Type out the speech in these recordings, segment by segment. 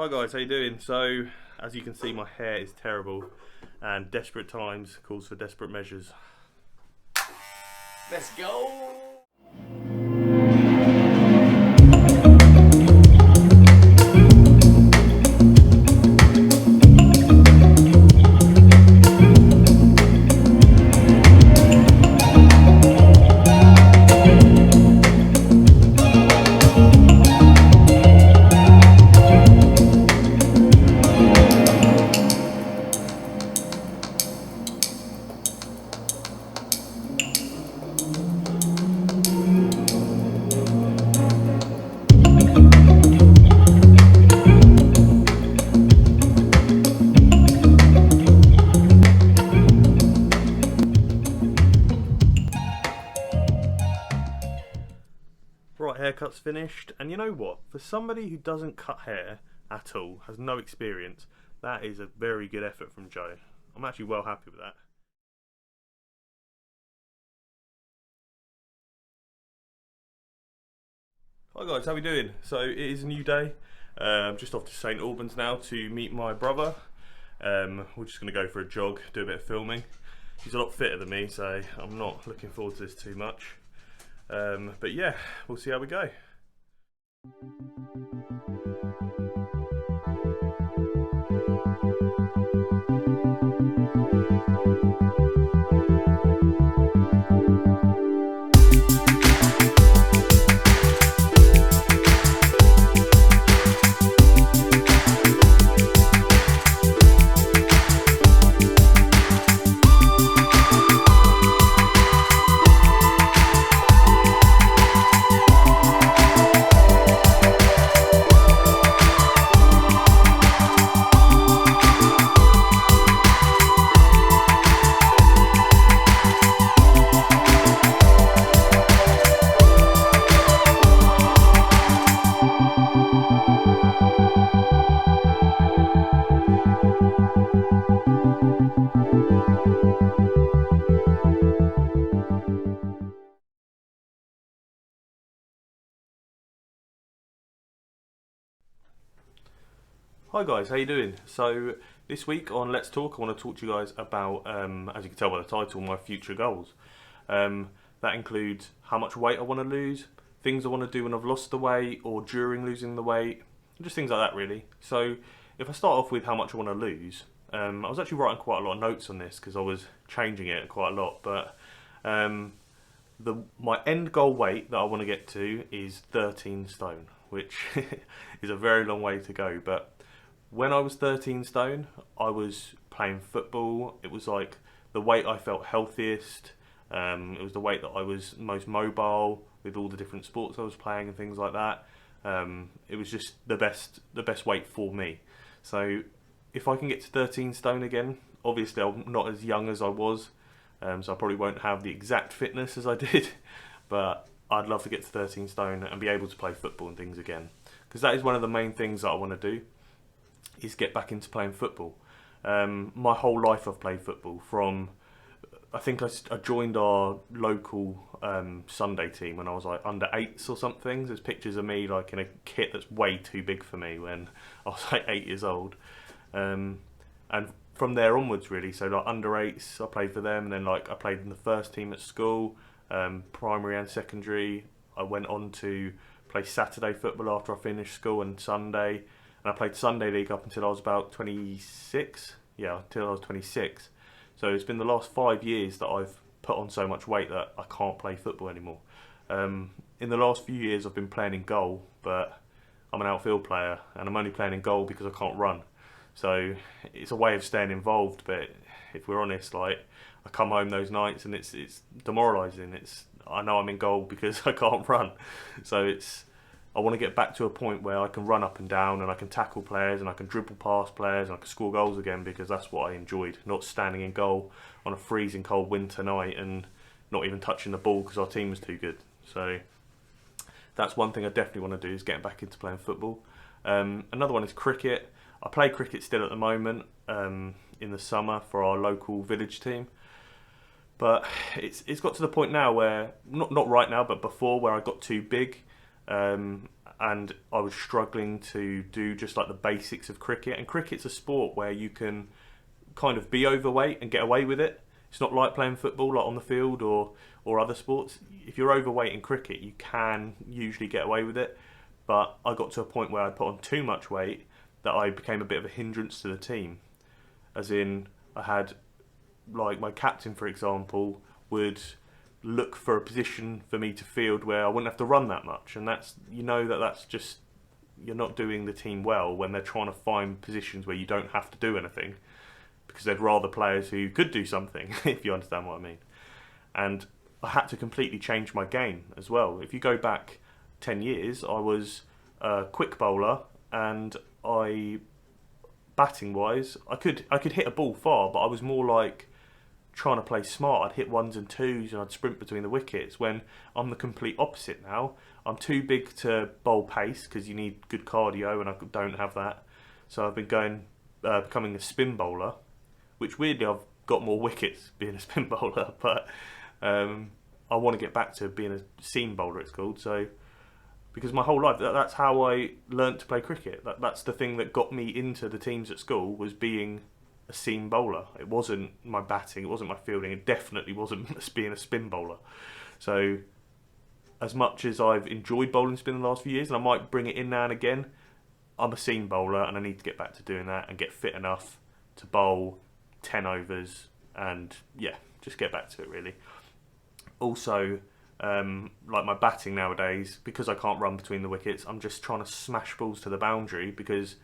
Hi guys, how you doing? So, as you can see, my hair is terrible, and desperate times calls for desperate measures. Let's go! Right, haircut's finished, and you know what? For somebody who doesn't cut hair at all, has no experience, that is a very good effort from Joe. I'm actually well happy with that. Hi guys, how we doing? So it is a new day. I'm just off to St Albans now to meet my brother. We're just going to go for a jog, do a bit of filming. He's a lot fitter than me, so I'm not looking forward to this too much. But yeah, we'll see how we go. Hi guys, how you doing? So this week on Let's Talk, I want to talk to you guys about, as you can tell by the title, my future goals. That includes how much weight I want to lose, things I want to do when I've lost the weight or during losing the weight, just things like that really. So if I start off with how much I want to lose, I was actually writing quite a lot of notes on this because I was changing it quite a lot, but my end goal weight that I want to get to is 13 stone, which is a very long way to go, but when I was 13 stone, I was playing football. It was like the weight I felt healthiest. It was the weight that I was most mobile with all the different sports I was playing and things like that. It was just the best weight for me. So if I can get to 13 stone again, obviously I'm not as young as I was, so I probably won't have the exact fitness as I did, but I'd love to get to 13 stone and be able to play football and things again, because that is one of the main things that I want to do, is get back into playing football. My whole life I've played football. From I think I joined our local Sunday team when I was like under 8s or something. There's pictures of me like in a kit that's way too big for me when I was like 8 years old, and from there onwards really. So like under 8s I played for them, and then like I played in the first team at school, primary and secondary. I went on to play Saturday football after I finished school, and Sunday. And I played Sunday League up until I was about 26. Yeah, until I was 26. So it's been the last 5 years that I've put on so much weight that I can't play football anymore. In the last few years I've been playing in goal, but I'm an outfield player and I'm only playing in goal because I can't run. So it's a way of staying involved, but if we're honest, like I come home those nights and it's demoralising. I know I'm in goal because I can't run. So I want to get back to a point where I can run up and down and I can tackle players and I can dribble past players and I can score goals again, because that's what I enjoyed, not standing in goal on a freezing cold winter night and not even touching the ball because our team was too good. So that's one thing I definitely want to do, is getting back into playing football. Another one is cricket. I play cricket still at the moment, in the summer for our local village team. But it's got to the point now where, not right now, but before, where I got too big. and I was struggling to do just like the basics of cricket. And cricket's a sport where you can kind of be overweight and get away with it. It's not like playing football, like on the field or other sports. If you're overweight in cricket, you can usually get away with it. But I got to a point where I'd put on too much weight that I became a bit of a hindrance to the team. As in, I had, like, my captain, for example, would look for a position for me to field where I wouldn't have to run that much. And that's, that's just, you're not doing the team well when they're trying to find positions where you don't have to do anything, because they'd rather players who could do something, if you understand what I mean. And I had to completely change my game as well. If you go back 10 years, I was a quick bowler, and batting wise, I could hit a ball far, but I was more like trying to play smart. I'd hit ones and twos and I'd sprint between the wickets, when I'm the complete opposite now. I'm too big to bowl pace because you need good cardio, and I don't have that. So I've been becoming a spin bowler, which weirdly I've got more wickets being a spin bowler, but I want to get back to being a seam bowler, it's called. So, because my whole life, that's how I learnt to play cricket. That's the thing that got me into the teams at school, was being a seam bowler. It wasn't my batting, it wasn't my fielding, it definitely wasn't being a spin bowler. So, as much as I've enjoyed bowling spin the last few years, and I might bring it in now and again, I'm a seam bowler, and I need to get back to doing that and get fit enough to bowl 10 overs and, yeah, just get back to it, really. Also, like my batting nowadays, because I can't run between the wickets, I'm just trying to smash balls to the boundary, because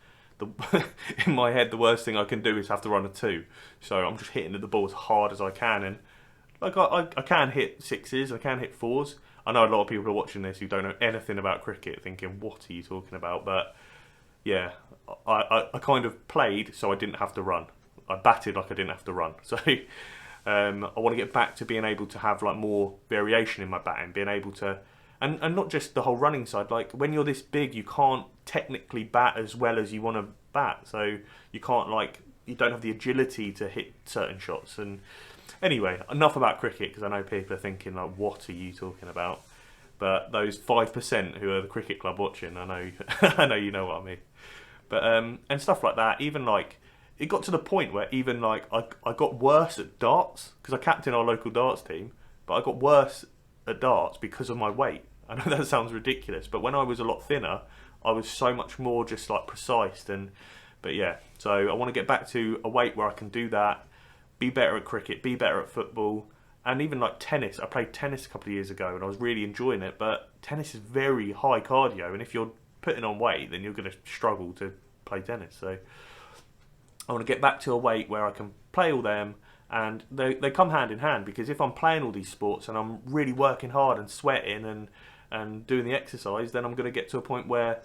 in my head the worst thing I can do is have to run a 2. So I'm just hitting the ball as hard as I can, and like I can hit 6s, I can hit 4s. I know a lot of people are watching this who don't know anything about cricket, thinking, what are you talking about? But yeah, I kind of played so I didn't have to run. I batted like I didn't have to run. So I want to get back to being able to have like more variation in my batting, being able to, and not just the whole running side. Like when you're this big, you can't technically bat as well as you want to bat. So you can't you don't have the agility to hit certain shots. And anyway, enough about cricket, because I know people are thinking like, what are you talking about? But those 5% who are the cricket club watching, I know, I know you know what I mean. But and stuff like that. Even like, it got to the point where even like I got worse at darts, because I captained our local darts team, but I got worse at darts because of my weight. I know that sounds ridiculous, but when I was a lot thinner, I was so much more just like precise. But yeah, so I want to get back to a weight where I can do that, be better at cricket, be better at football, and even like tennis. I played tennis a couple of years ago and I was really enjoying it, but tennis is very high cardio, and if you're putting on weight, then you're going to struggle to play tennis. So I want to get back to a weight where I can play all them, and they come hand in hand, because if I'm playing all these sports and I'm really working hard and sweating and doing the exercise, then I'm going to get to a point where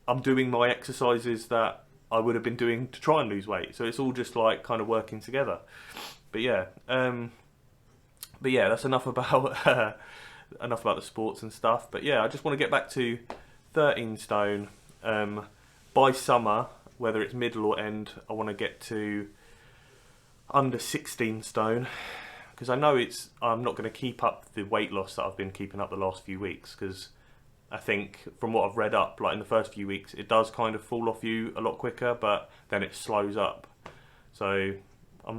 I'm doing my exercises that I would have been doing to try and lose weight. So it's all just like kind of working together. But yeah, that's enough about the sports and stuff. But yeah, I just want to get back to 13 stone. By summer, whether it's middle or end, I want to get to under 16 stone, because I know I'm not going to keep up the weight loss that I've been keeping up the last few weeks, because I think from what I've read up, like in the first few weeks, it does kind of fall off you a lot quicker, but then it slows up. So I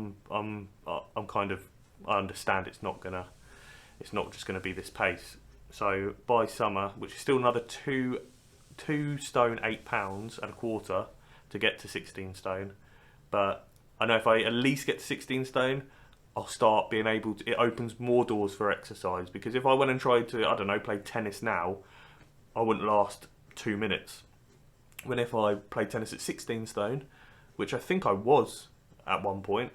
understand it's not just gonna be this pace. So by summer, which is still another 2 stone 8 pounds and a quarter to get to 16 stone, but I know if I at least get to 16 stone, I'll start being able to, it opens more doors for exercise, because if I went and tried to, I don't know, play tennis now, I wouldn't last 2 minutes. When if I play tennis at 16 stone, which I think I was at one point,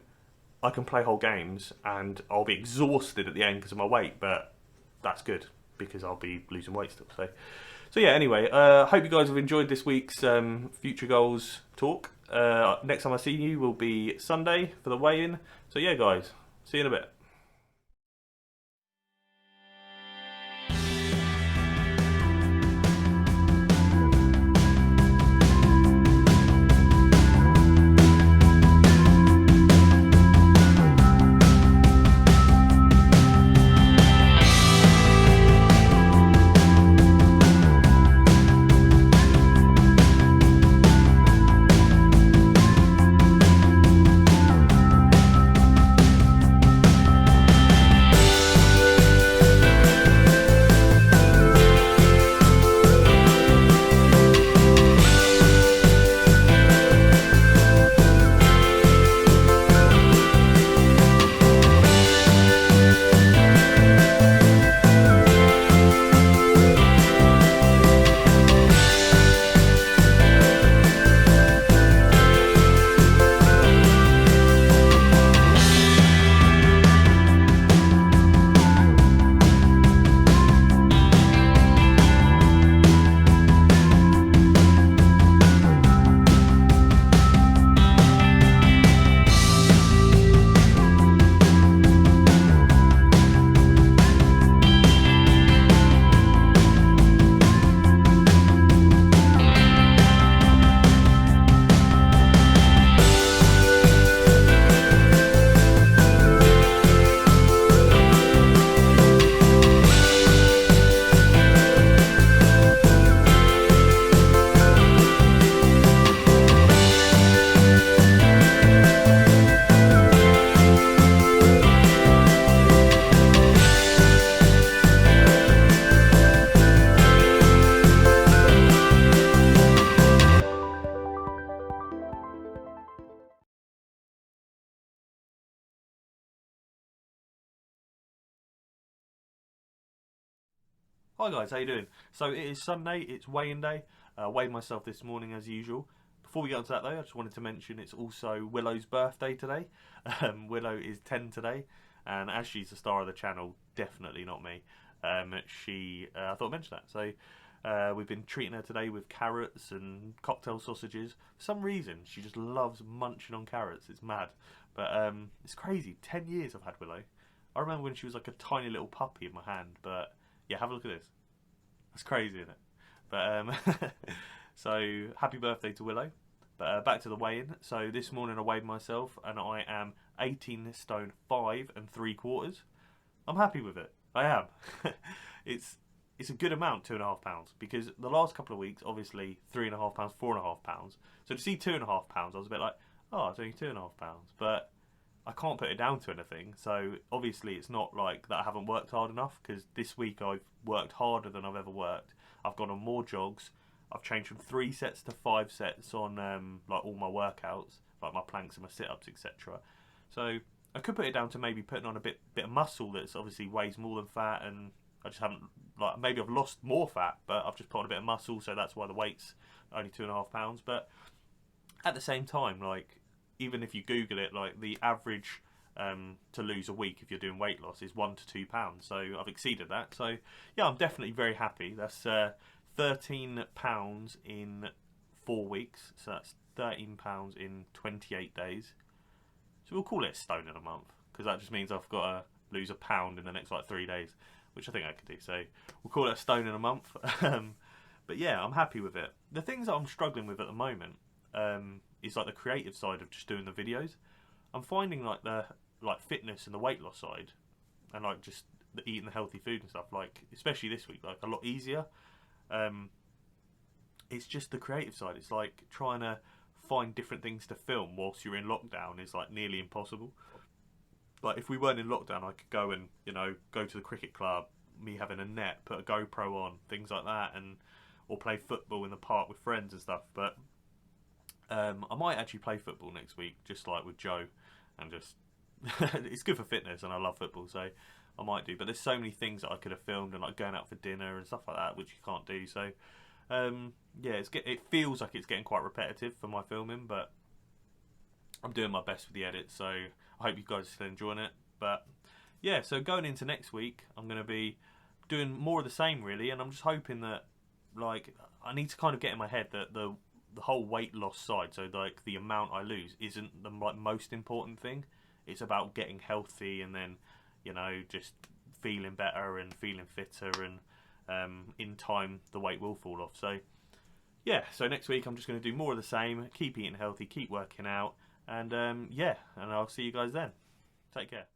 I can play whole games and I'll be exhausted at the end because of my weight, but that's good because I'll be losing weight still. So yeah, anyway, hope you guys have enjoyed this week's Future Goals talk. Next time I see you will be Sunday for the weigh-in. So yeah, guys, see you in a bit. Hi guys, how you doing? So it is Sunday, it's weigh-in day. Weighed myself this morning as usual. Before we get onto that though, I just wanted to mention it's also Willow's birthday today. Willow is 10 today, and as she's the star of the channel, definitely not me. I thought I'd mention that. So we've been treating her today with carrots and cocktail sausages. For some reason, she just loves munching on carrots. It's mad. But it's crazy. 10 years I've had Willow. I remember when she was like a tiny little puppy in my hand, but yeah, have a look at this. That's crazy, isn't it? But so happy birthday to Willow. But back to the weigh-in. So this morning I weighed myself and I am 18 stone 5 3/4. I'm happy with it. I am. it's a good amount, £2.5, because the last couple of weeks, obviously £3.5, £4.5. So to see £2.5, I was a bit like, oh, it's only £2.5, but I can't put it down to anything. So obviously it's not like that I haven't worked hard enough, because this week I've worked harder than I've ever worked. I've gone on more jogs. I've changed from 3 sets to 5 sets on like all my workouts, like my planks and my sit-ups, etc. So I could put it down to maybe putting on a bit of muscle that's obviously weighs more than fat, and I just haven't, like, maybe I've lost more fat, but I've just put on a bit of muscle, so that's why the weight's only £2.5. But at the same time, like, even if you Google it, like the average to lose a week if you're doing weight loss is £1 to £2. So I've exceeded that. So yeah, I'm definitely very happy. That's £13 in 4 weeks. So that's £13 in 28 days. So we'll call it a stone in a month, because that just means I've got to lose a pound in the next like 3 days, which I think I could do. So we'll call it a stone in a month. But yeah, I'm happy with it. The things that I'm struggling with at the moment is like the creative side of just doing the videos. I'm finding like the fitness and the weight loss side, and like just the eating the healthy food and stuff, like especially this week, like a lot easier. It's just the creative side. It's like trying to find different things to film whilst you're in lockdown is like nearly impossible. Like if we weren't in lockdown, I could go and, you know, go to the cricket club, me having a net, put a GoPro on, things like that, and or play football in the park with friends and stuff. But I might actually play football next week, just like with Joe, and just it's good for fitness, and I love football, so I might do. But there's so many things that I could have filmed, and like going out for dinner and stuff like that, which you can't do. So yeah, it feels like it's getting quite repetitive for my filming, but I'm doing my best with the edit, so I hope you guys are still enjoying it. But yeah, so going into next week, I'm going to be doing more of the same really, and I'm just hoping that, like, I need to kind of get in my head that the whole weight loss side, so like the amount I lose, isn't the like most important thing. It's about getting healthy, and then, you know, just feeling better and feeling fitter, and in time the weight will fall off. So yeah, so next week I'm just going to do more of the same, keep eating healthy, keep working out, and yeah, and I'll see you guys then. Take care.